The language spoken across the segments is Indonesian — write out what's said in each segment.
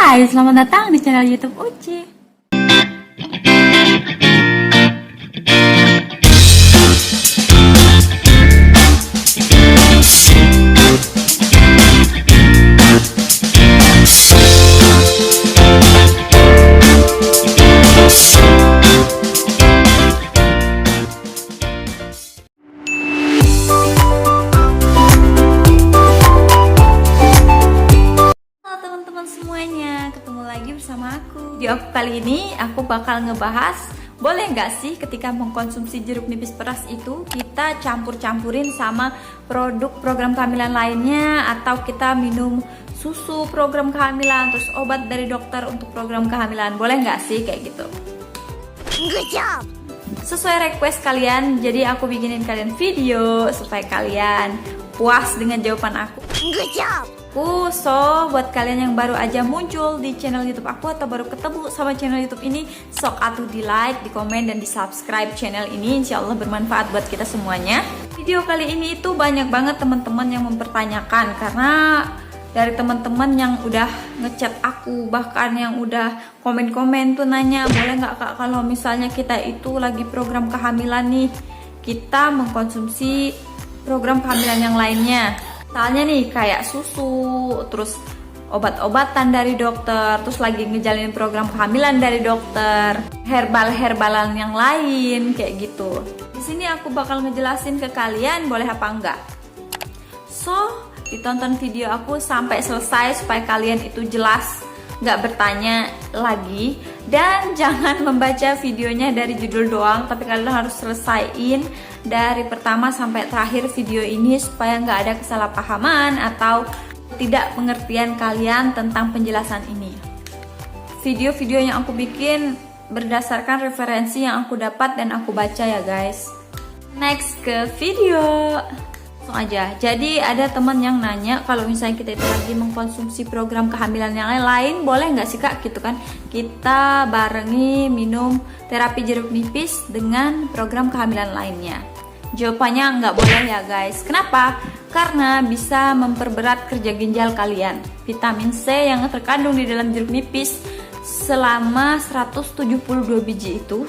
Hai, selamat datang di channel YouTube Uci. Semuanya, ketemu lagi bersama aku. Di aku kali ini aku bakal ngebahas boleh nggak sih ketika mengkonsumsi jeruk nipis peras itu kita campur-campurin sama produk program kehamilan lainnya, atau kita minum susu program kehamilan terus obat dari dokter untuk program kehamilan. Boleh nggak sih kayak gitu? Good job. Sesuai request kalian, jadi aku bikinin kalian video supaya kalian puas dengan jawaban aku. Good job. So buat kalian yang baru aja muncul di channel YouTube aku atau baru ketemu sama channel YouTube ini, sok atuh di like, di komen, dan di subscribe channel ini. Insya Allah bermanfaat buat kita semuanya. Video kali ini itu banyak banget teman-teman yang mempertanyakan, karena dari teman-teman yang udah ngechat aku, bahkan yang udah komen-komen tuh nanya, boleh nggak kak kalau misalnya kita itu lagi program kehamilan nih, kita mengkonsumsi program kehamilan yang lainnya. Misalnya nih kayak susu, terus obat-obatan dari dokter, terus lagi ngejalanin program kehamilan dari dokter, herbal-herbalan yang lain kayak gitu. Di sini aku bakal ngejelasin ke kalian boleh apa enggak. So, ditonton video aku sampai selesai supaya kalian itu jelas, nggak bertanya lagi, dan jangan membaca videonya dari judul doang, tapi kalian harus selesaiin dari pertama sampai terakhir video ini supaya nggak ada kesalahpahaman atau tidak pengertian kalian tentang penjelasan ini. Video-video yang aku bikin berdasarkan referensi yang aku dapat dan aku baca ya guys. Next ke video. Langsung aja. Jadi ada teman yang nanya kalau misalnya kita itu lagi mengkonsumsi program kehamilan yang lain, boleh nggak sih kak gitu kan, kita barengi minum terapi jeruk nipis dengan program kehamilan lainnya. Jawabannya nggak boleh ya guys. Kenapa? Karena bisa memperberat kerja ginjal kalian. Vitamin C yang terkandung di dalam jeruk nipis selama 172 biji itu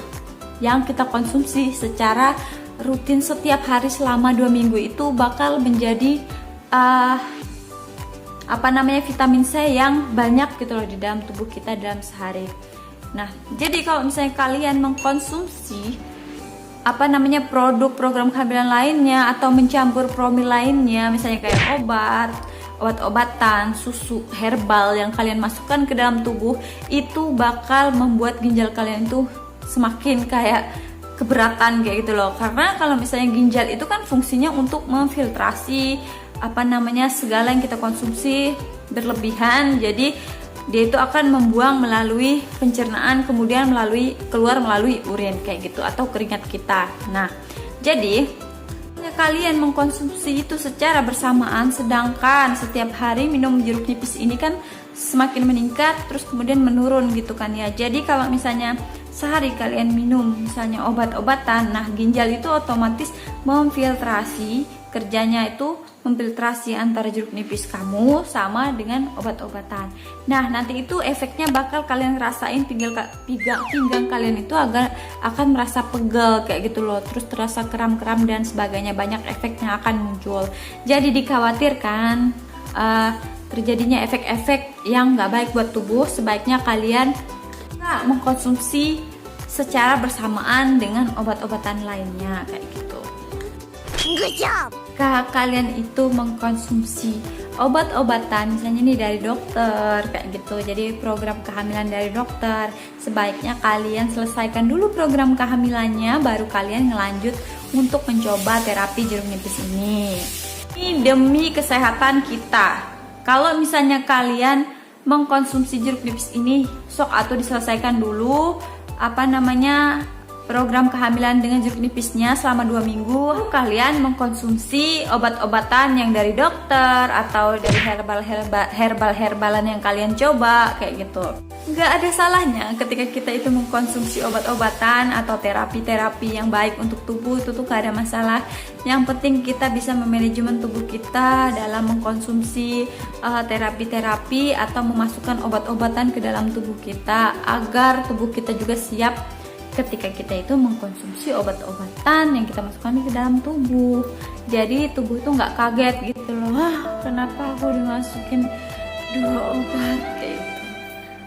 yang kita konsumsi secara rutin setiap hari selama 2 minggu itu bakal menjadi vitamin C yang banyak gitu loh di dalam tubuh kita dalam sehari. Nah, jadi kalau misalnya kalian mengkonsumsi produk program kehamilan lainnya atau mencampur promil lainnya, misalnya kayak obat-obatan, susu herbal yang kalian masukkan ke dalam tubuh, itu bakal membuat ginjal kalian itu semakin kayak keberatan kayak gitu loh. Karena kalau misalnya ginjal itu kan fungsinya untuk memfiltrasi segala yang kita konsumsi berlebihan, jadi dia itu akan membuang melalui pencernaan, kemudian keluar melalui urin kayak gitu, atau keringat kita. Nah, jadi kalian mengkonsumsi itu secara bersamaan, sedangkan setiap hari minum jeruk nipis ini kan semakin meningkat terus kemudian menurun gitu kan ya. Jadi kalau misalnya sehari kalian minum misalnya obat-obatan, nah ginjal itu otomatis memfiltrasi, kerjanya itu memfiltrasi antara jeruk nipis kamu sama dengan obat-obatan. Nah, nanti itu efeknya bakal kalian rasain, pinggang kalian itu akan merasa pegel kayak gitu loh, terus terasa kram-kram dan sebagainya, banyak efek yang akan muncul. Jadi dikhawatirkan terjadinya efek-efek yang nggak baik buat tubuh. Sebaiknya kalian nggak mengkonsumsi secara bersamaan dengan obat-obatan lainnya kayak gitu. Good job. Kalian itu mengkonsumsi obat-obatan misalnya nih dari dokter kayak gitu, jadi program kehamilan dari dokter, sebaiknya kalian selesaikan dulu program kehamilannya baru kalian ngelanjut untuk mencoba terapi jeruk nipis ini. Ini demi kesehatan kita. Kalau misalnya kalian mengkonsumsi jeruk nipis ini, sok atau diselesaikan dulu program kehamilan dengan jeruk nipisnya selama 2 minggu, kalian mengkonsumsi obat-obatan yang dari dokter atau dari herbalan yang kalian coba kayak gitu. Nggak ada salahnya ketika kita itu mengkonsumsi obat-obatan atau terapi-terapi yang baik untuk tubuh, itu tuh gak ada masalah. Yang penting kita bisa memanajemen tubuh kita dalam mengkonsumsi terapi-terapi atau memasukkan obat-obatan ke dalam tubuh kita agar tubuh kita juga siap ketika kita itu mengkonsumsi obat-obatan yang kita masukkan ke dalam tubuh. Jadi tubuh itu nggak kaget gitu loh, wah kenapa aku dimasukin 2 obat kayak gitu,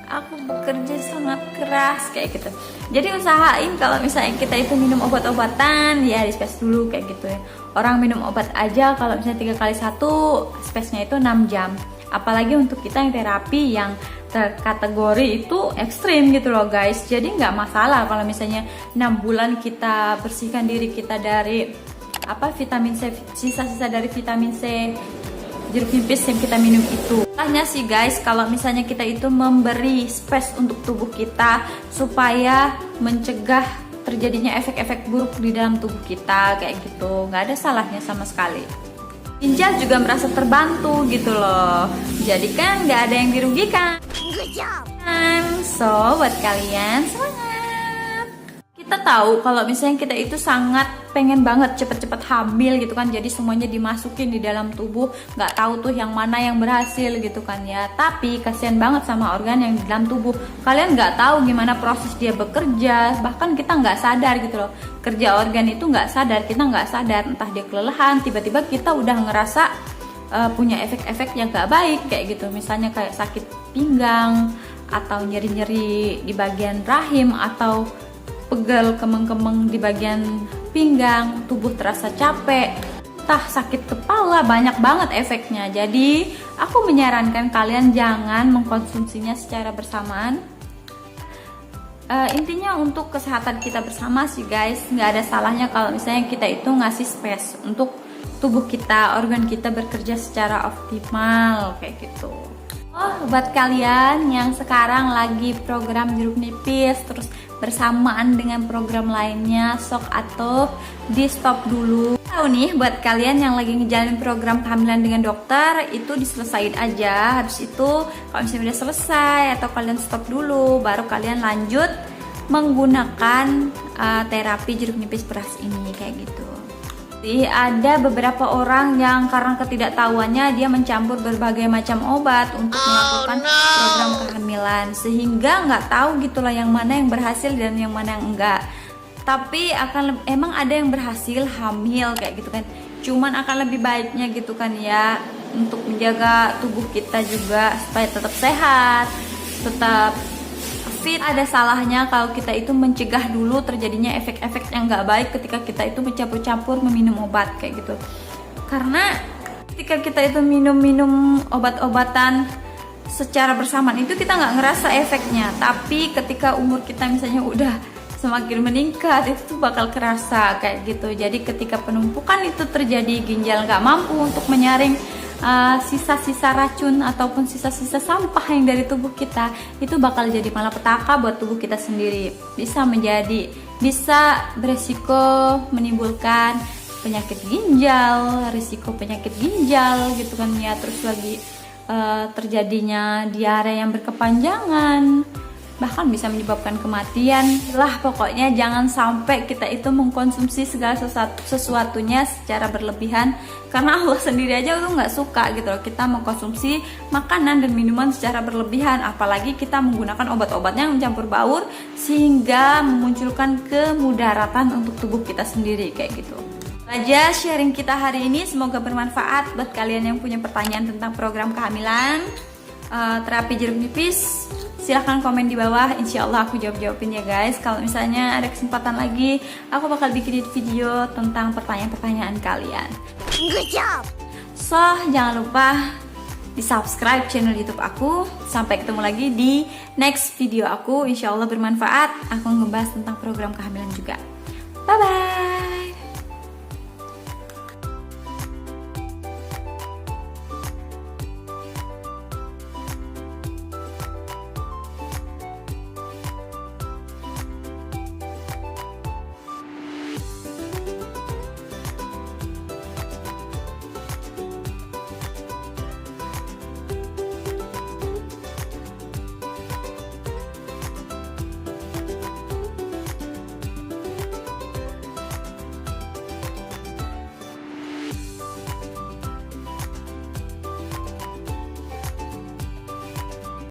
aku bekerja sangat keras kayak gitu. Jadi usahain kalau misalnya kita itu minum obat-obatan ya di space dulu kayak gitu ya. Orang minum obat aja kalau misalnya 3 kali 1 space-nya itu 6 jam. Apalagi untuk kita yang terapi yang terkategori itu ekstrim gitu loh guys. Jadi nggak masalah kalau misalnya 6 bulan kita bersihkan diri kita dari vitamin C, sisa-sisa dari vitamin C jeruk nipis yang kita minum itu. Hanya sih guys, kalau misalnya kita itu memberi space untuk tubuh kita supaya mencegah terjadinya efek-efek buruk di dalam tubuh kita kayak gitu, nggak ada salahnya sama sekali. Ginjal juga merasa terbantu gitu loh. Jadi kan nggak ada yang dirugikan. Good job. So buat kalian semangat. Kita tahu kalau misalnya kita itu sangat pengen banget cepet-cepet hamil gitu kan. Jadi semuanya dimasukin di dalam tubuh. Nggak tahu tuh yang mana yang berhasil gitu kan ya. Tapi kasihan banget sama organ yang di dalam tubuh. Kalian nggak tahu gimana proses dia bekerja. Bahkan kita nggak sadar gitu loh. Kerja organ itu nggak sadar, kita nggak sadar, entah dia kelelahan, tiba-tiba kita udah ngerasa punya efek-efek yang nggak baik kayak gitu, misalnya kayak sakit pinggang atau nyeri-nyeri di bagian rahim atau pegel kemeng-kemeng di bagian pinggang, tubuh terasa capek, entah sakit kepala, banyak banget efeknya. Jadi aku menyarankan kalian jangan mengkonsumsinya secara bersamaan. Intinya untuk kesehatan kita bersama sih guys, nggak ada salahnya kalau misalnya kita itu ngasih space untuk tubuh kita, organ kita bekerja secara optimal kayak gitu. Oh, buat kalian yang sekarang lagi program jeruk nipis terus bersamaan dengan program lainnya, sok atau di stop dulu. Tahu nih, buat kalian yang lagi ngejalanin program kehamilan dengan dokter, itu diselesain aja. Habis itu kalau misalnya udah selesai atau kalian stop dulu, baru kalian lanjut menggunakan terapi jeruk nipis peras ini kayak gitu. Jadi ada beberapa orang yang karena ketidaktahuannya dia mencampur berbagai macam obat untuk melakukan program kehamilan, sehingga nggak tahu gitulah yang mana yang berhasil dan yang mana yang enggak. Tapi emang ada yang berhasil hamil kayak gitu kan, cuman akan lebih baiknya gitu kan ya, untuk menjaga tubuh kita juga supaya tetap sehat, tetap fit. Ada salahnya kalau kita itu mencegah dulu terjadinya efek-efek yang nggak baik ketika kita itu mencampur-campur meminum obat kayak gitu. Karena ketika kita itu minum obat-obatan secara bersamaan itu kita nggak ngerasa efeknya, tapi ketika umur kita misalnya udah semakin meningkat itu bakal kerasa kayak gitu. Jadi ketika penumpukan itu terjadi, ginjal nggak mampu untuk menyaring sisa-sisa racun ataupun sisa-sisa sampah yang dari tubuh kita, itu bakal jadi malapetaka buat tubuh kita sendiri. Bisa beresiko menimbulkan penyakit ginjal, risiko penyakit ginjal gitu kan ya. Terus lagi terjadinya diare yang berkepanjangan, bahkan bisa menyebabkan kematian lah. Pokoknya jangan sampai kita itu mengkonsumsi segala sesuatunya secara berlebihan, karena Allah sendiri aja tuh nggak suka gitu loh kita mengkonsumsi makanan dan minuman secara berlebihan, apalagi kita menggunakan obat-obatnya yang mencampur baur sehingga memunculkan kemudaratan untuk tubuh kita sendiri kayak gitu. Aja sharing kita hari ini, semoga bermanfaat buat kalian yang punya pertanyaan tentang program kehamilan terapi jeruk nipis. Silahkan komen di bawah, insya Allah aku jawabin ya guys. Kalau misalnya ada kesempatan lagi, aku bakal bikin video tentang pertanyaan-pertanyaan kalian. Good job. So, jangan lupa di subscribe channel YouTube aku. Sampai ketemu lagi di next video aku, insya Allah bermanfaat. Aku ngebahas tentang program kehamilan juga. Bye bye.